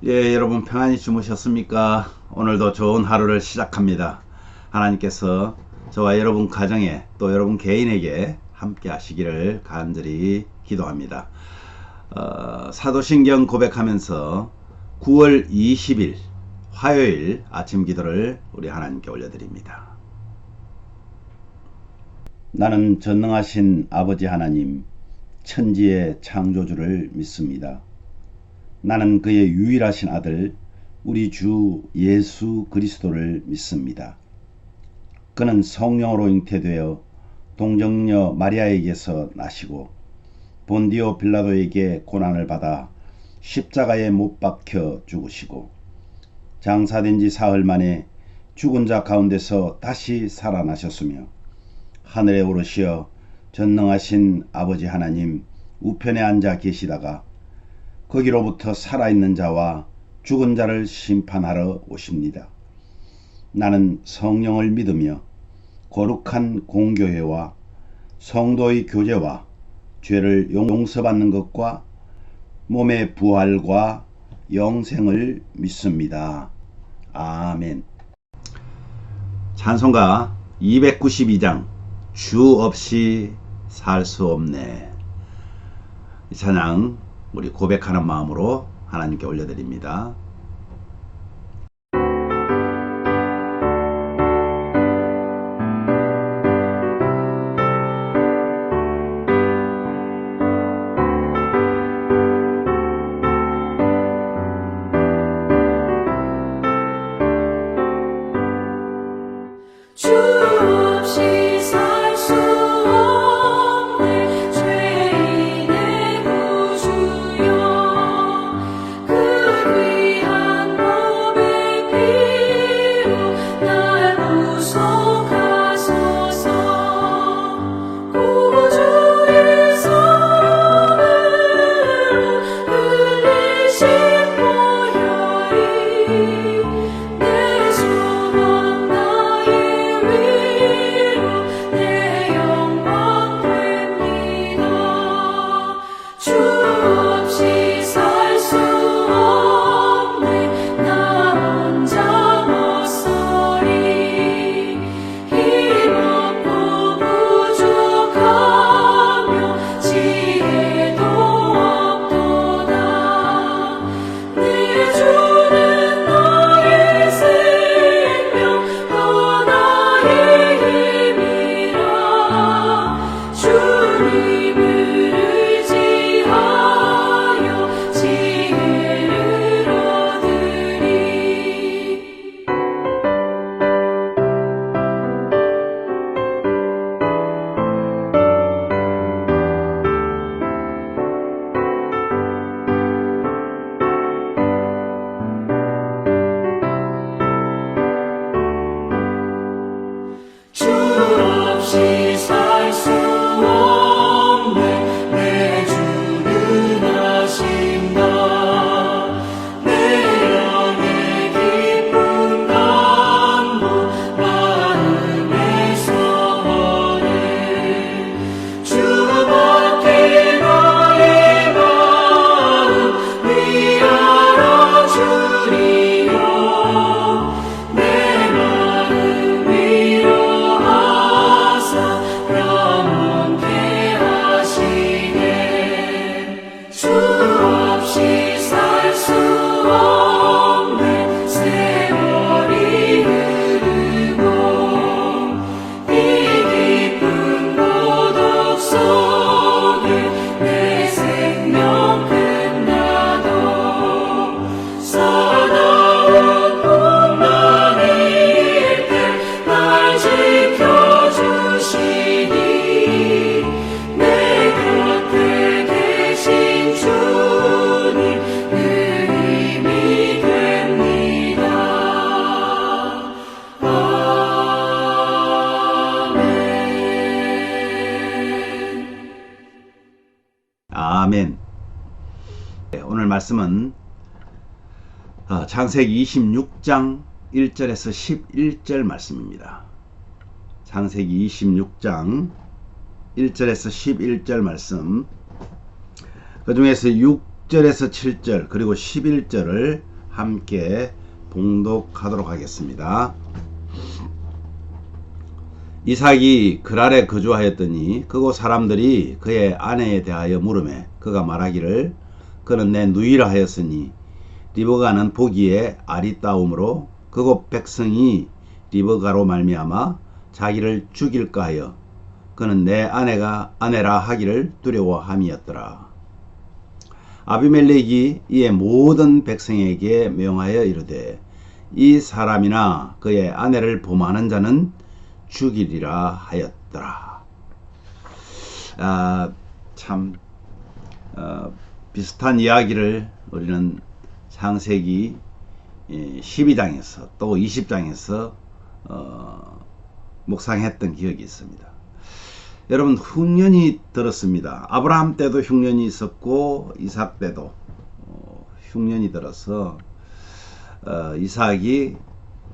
예, 여러분 평안히 주무셨습니까? 오늘도 좋은 하루를 시작합니다. 하나님께서 저와 여러분 가정에 또 여러분 개인에게 함께 하시기를 간절히 기도합니다. 사도신경 고백하면서 9월 20일 화요일 아침 기도를 우리 하나님께 올려드립니다. 나는 전능하신 아버지 하나님, 천지의 창조주를 믿습니다. 나는 그의 유일하신 아들 우리 주 예수 그리스도를 믿습니다. 그는 성령으로 잉태되어 동정녀 마리아에게서 나시고 본디오 빌라도에게 고난을 받아 십자가에 못 박혀 죽으시고 장사된 지 사흘 만에 죽은 자 가운데서 다시 살아나셨으며 하늘에 오르시어 전능하신 아버지 하나님 우편에 앉아 계시다가 거기로부터 살아있는 자와 죽은 자를 심판하러 오십니다. 나는 성령을 믿으며 거룩한 공교회와 성도의 교제와 죄를 용서받는 것과 몸의 부활과 영생을 믿습니다. 아멘. 찬송가 292장 주 없이 살 수 없네. 이 찬양 우리 고백하는 마음으로 하나님께 올려드립니다. 아멘. 오늘 말씀은 창세기 26장 1절에서 11절 말씀입니다. 창세기 26장 1절에서 11절 말씀, 그 중에서 6, 6절에서 7절 그리고 11절을 함께 봉독하도록 하겠습니다. 이삭이 그랄에 거주하였더니 그곳 사람들이 그의 아내에 대하여 물으매 그가 말하기를 그는 내 누이라 하였으니 리브가는 보기에 아리따움으로 그곳 백성이 리브가로 말미암아 자기를 죽일까 하여 그는 내 아내라 하기를 두려워함이었더라. 아비멜렉이 이에 모든 백성에게 명하여 이르되 이 사람이나 그의 아내를 범하는 자는 죽이리라 하였더라. 참 비슷한 이야기를 우리는 창세기 12장에서 또 20장에서 묵상했던 기억이 있습니다. 여러분, 흉년이 들었습니다. 아브라함 때도 흉년이 있었고 이삭 때도 흉년이 들어서 이삭이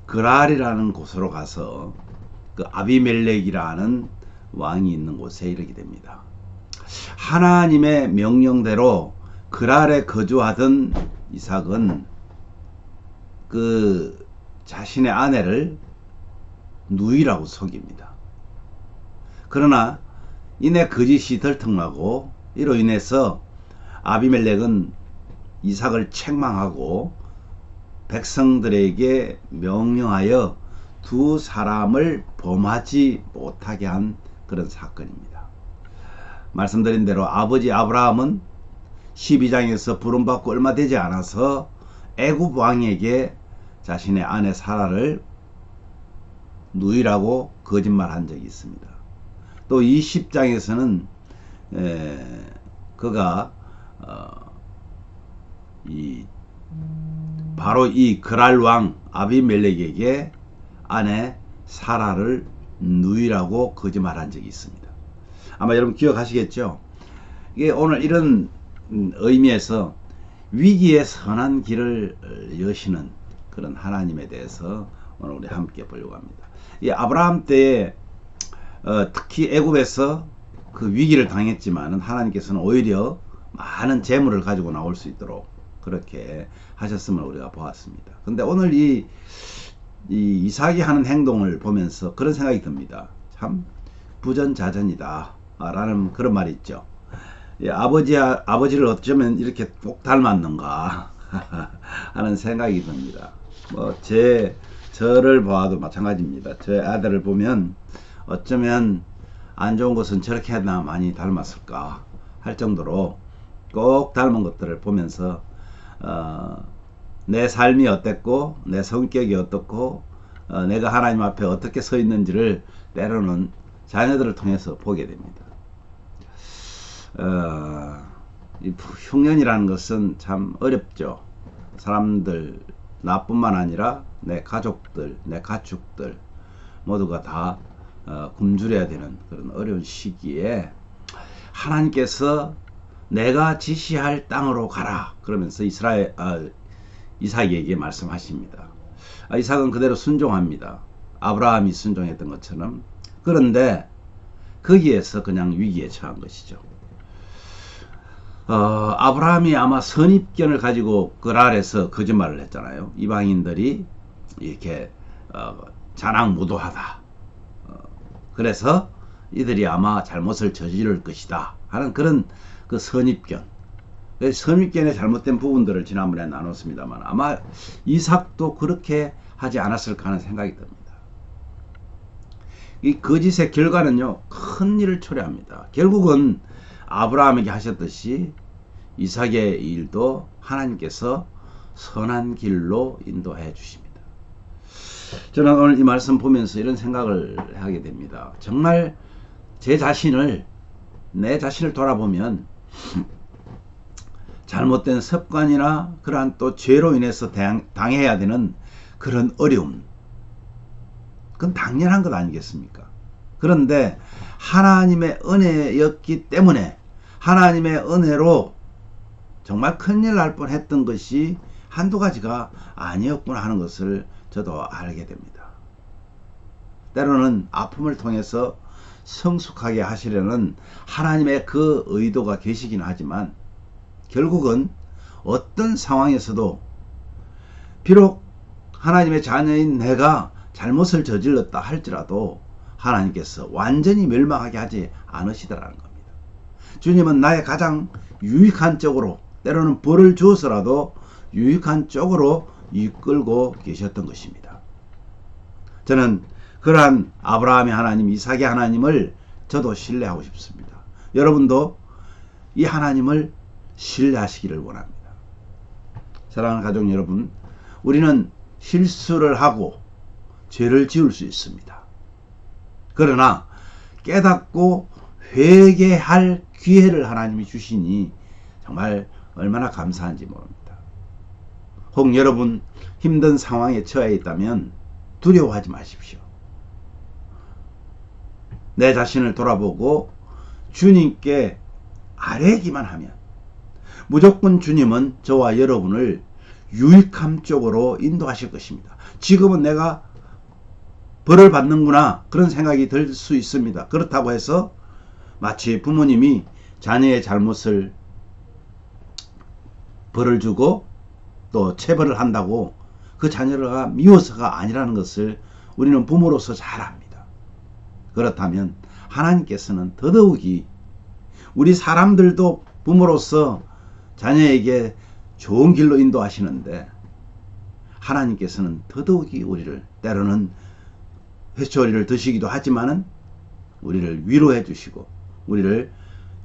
그랄이라는 곳으로 가서 그 아비멜렉이라는 왕이 있는 곳에 이르게 됩니다. 하나님의 명령대로 그랄에 거주하던 이삭은 그 자신의 아내를 누이라고 속입니다. 그러나 이내 거짓이 들통나고 이로 인해서 아비멜렉은 이삭을 책망하고 백성들에게 명령하여 두 사람을 범하지 못하게 한 그런 사건입니다. 말씀드린 대로 아버지 아브라함은 12장에서 부름받고 얼마 되지 않아서 애굽 왕에게 자신의 아내 사라를 누이라고 거짓말한 적이 있습니다. 또 20장에서는 그가 바로 이 그랄 왕 아비멜렉에게 아내 사라를 누이라고 거짓말한 적이 있습니다. 아마 여러분 기억하시겠죠? 이게 오늘 이런 의미에서 위기에 선한 길을 여시는 그런 하나님에 대해서 오늘 우리 함께 보려고 합니다. 이 아브라함 때에 특히 애굽에서 그 위기를 당했지만 하나님께서는 오히려 많은 재물을 가지고 나올 수 있도록 그렇게 하셨음을 우리가 보았습니다. 근데 오늘 이 이삭이 하는 행동을 보면서 그런 생각이 듭니다. 참 부전자전이다 라는 그런 말이 있죠. 아버지를 어쩌면 이렇게 꼭 닮았는가 하는 생각이 듭니다. 저를 봐도 마찬가지입니다. 제 아들을 보면 어쩌면 안 좋은 것은 저렇게 하나 많이 닮았을까 할 정도로 꼭 닮은 것들을 보면서 내 삶이 어땠고 내 성격이 어떻고 내가 하나님 앞에 어떻게 서 있는지를 때로는 자녀들을 통해서 보게 됩니다. 이 흉년이라는 것은 참 어렵죠. 사람들 나뿐만 아니라 내 가족들, 내 가축들 모두가 다 굶주려야 되는 그런 어려운 시기에 하나님께서 내가 지시할 땅으로 가라 그러면서 이삭에게 말씀하십니다. 이삭은 그대로 순종합니다. 아브라함이 순종했던 것처럼. 그런데 거기에서 그냥 위기에 처한 것이죠. 아브라함이 아마 선입견을 가지고 그랄에서 거짓말을 했잖아요. 이방인들이 이렇게 자랑무도하다. 그래서 이들이 아마 잘못을 저지를 것이다 하는 그런 그 선입견. 선입견의 잘못된 부분들을 지난번에 나눴습니다만 아마 이삭도 그렇게 하지 않았을까 하는 생각이 듭니다. 이 거짓의 결과는요, 큰 일을 초래합니다. 결국은 아브라함에게 하셨듯이 이삭의 일도 하나님께서 선한 길로 인도해 주십니다. 저는 오늘 이 말씀 보면서 이런 생각을 하게 됩니다. 정말 내 자신을 돌아보면 잘못된 습관이나 그러한 또 죄로 인해서 당해야 되는 그런 어려움, 그건 당연한 것 아니겠습니까? 그런데 하나님의 은혜였기 때문에 하나님의 은혜로 정말 큰일 날 뻔했던 것이 한두 가지가 아니었구나 하는 것을 저도 알게 됩니다. 때로는 아픔을 통해서 성숙하게 하시려는 하나님의 그 의도가 계시긴 하지만 결국은 어떤 상황에서도 비록 하나님의 자녀인 내가 잘못을 저질렀다 할지라도 하나님께서 완전히 멸망하게 하지 않으시더라는 겁니다. 주님은 나의 가장 유익한 쪽으로, 때로는 벌을 주어서라도 유익한 쪽으로 이끌고 계셨던 것입니다. 저는 그러한 아브라함의 하나님, 이삭의 하나님을 저도 신뢰하고 싶습니다. 여러분도 이 하나님을 신뢰하시기를 원합니다. 사랑하는 가족 여러분, 우리는 실수를 하고 죄를 지을 수 있습니다. 그러나 깨닫고 회개할 기회를 하나님이 주시니 정말 얼마나 감사한지 모릅니다. 혹 여러분 힘든 상황에 처해 있다면 두려워하지 마십시오. 내 자신을 돌아보고 주님께 아뢰기만 하면 무조건 주님은 저와 여러분을 유익함 쪽으로 인도하실 것입니다. 지금은 내가 벌을 받는구나 그런 생각이 들 수 있습니다. 그렇다고 해서 마치 부모님이 자녀의 잘못을 벌을 주고 또 체벌을 한다고 그 자녀가 미워서가 아니라는 것을 우리는 부모로서 잘 압니다. 그렇다면 하나님께서는 더더욱이 우리 사람들도 부모로서 자녀에게 좋은 길로 인도하시는데 하나님께서는 더더욱이 우리를 때로는 회초리를 드시기도 하지만은 우리를 위로해 주시고 우리를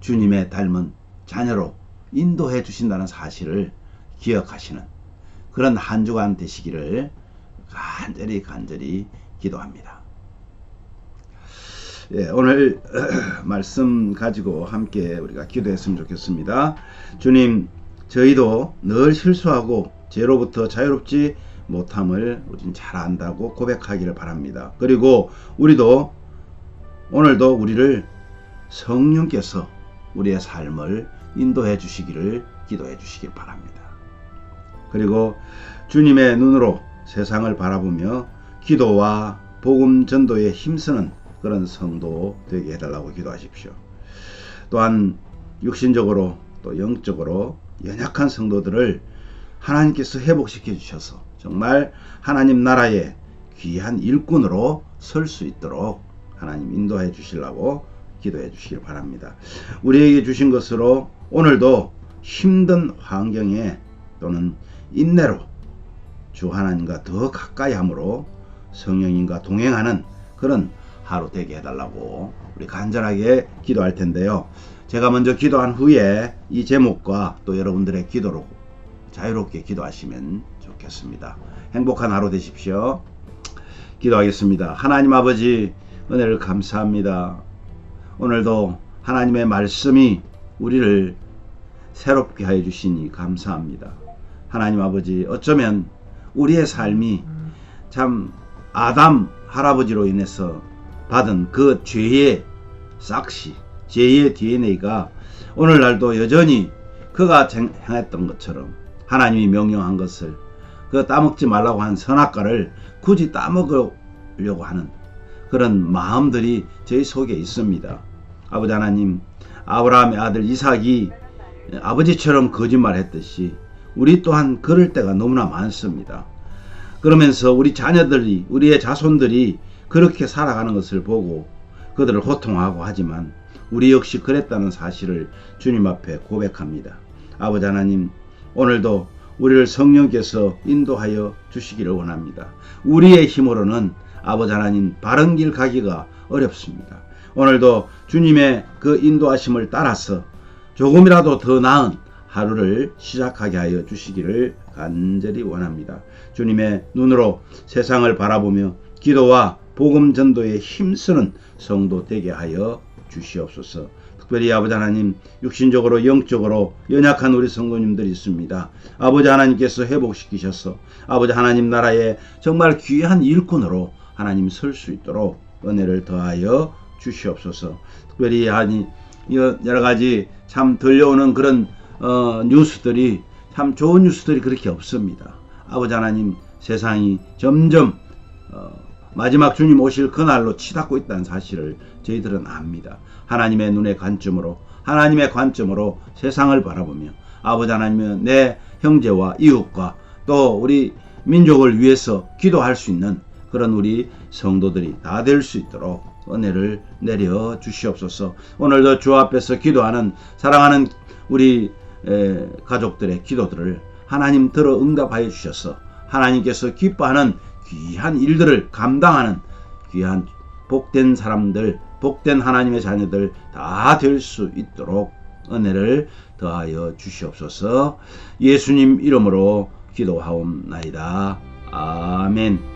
주님의 닮은 자녀로 인도해 주신다는 사실을 기억하시는 그런 한 주간 되시기를 간절히 기도합니다. 예, 오늘 말씀 가지고 함께 우리가 기도했으면 좋겠습니다. 주님, 저희도 늘 실수하고 죄로부터 자유롭지 못함을 우린 잘 안다고 고백하기를 바랍니다. 그리고 우리도 오늘도 우리를 성령께서 우리의 삶을 인도해 주시기를 기도해 주시길 바랍니다. 그리고 주님의 눈으로 세상을 바라보며 기도와 복음 전도에 힘쓰는 그런 성도 되게 해달라고 기도하십시오. 또한 육신적으로 또 영적으로 연약한 성도들을 하나님께서 회복시켜 주셔서 정말 하나님 나라의 귀한 일꾼으로 설 수 있도록 하나님 인도해 주시려고 기도해 주시길 바랍니다. 우리에게 주신 것으로 오늘도 힘든 환경에 또는 인내로 주 하나님과 더 가까이 함으로 성령님과 동행하는 그런 하루 되게 해달라고 우리 간절하게 기도할 텐데요. 제가 먼저 기도한 후에 이 제목과 또 여러분들의 기도로 자유롭게 기도하시면 좋겠습니다. 행복한 하루 되십시오. 기도하겠습니다. 하나님 아버지, 은혜를 감사합니다. 오늘도 하나님의 말씀이 우리를 새롭게 하여 주시니 감사합니다. 하나님 아버지, 어쩌면 우리의 삶이 참 아담 할아버지로 인해서 받은 그 죄의 싹시, 죄의 DNA가 오늘날도 여전히 그가 행했던 것처럼 하나님이 명령한 것을 그 따먹지 말라고 한 선악과를 굳이 따먹으려고 하는 그런 마음들이 저희 속에 있습니다. 아버지 하나님, 아브라함의 아들 이삭이 아버지처럼 거짓말했듯이 우리 또한 그럴 때가 너무나 많습니다. 그러면서 우리 자녀들이, 우리의 자손들이 그렇게 살아가는 것을 보고 그들을 호통하고 하지만 우리 역시 그랬다는 사실을 주님 앞에 고백합니다. 아버지 하나님, 오늘도 우리를 성령께서 인도하여 주시기를 원합니다. 우리의 힘으로는 아버지 하나님 바른 길 가기가 어렵습니다. 오늘도 주님의 그 인도하심을 따라서 조금이라도 더 나은 하루를 시작하게 하여 주시기를 간절히 원합니다. 주님의 눈으로 세상을 바라보며 기도와 복음 전도에 힘쓰는 성도 되게 하여 주시옵소서. 특별히 아버지 하나님, 육신적으로 영적으로 연약한 우리 성도님들이 있습니다. 아버지 하나님께서 회복시키셔서 아버지 하나님 나라에 정말 귀한 일꾼으로 하나님 설 수 있도록 은혜를 더하여 주시옵소서. 특별히 여러 가지 참 들려오는 그런 뉴스들이 참 좋은 뉴스들이 그렇게 없습니다. 아버지 하나님, 세상이 점점 마지막 주님 오실 그날로 치닫고 있다는 사실을 저희들은 압니다. 하나님의 눈의 관점으로, 하나님의 관점으로 세상을 바라보며 아버지 하나님, 내 형제와 이웃과 또 우리 민족을 위해서 기도할 수 있는 그런 우리 성도들이 다 될 수 있도록 은혜를 내려 주시옵소서. 오늘도 주 앞에서 기도하는 사랑하는 우리 가족들의 기도들을 하나님 들어 응답하여 주셔서 하나님께서 기뻐하는 귀한 일들을 감당하는 귀한 복된 사람들, 복된 하나님의 자녀들 다 될 수 있도록 은혜를 더하여 주시옵소서. 예수님 이름으로 기도하옵나이다. 아멘.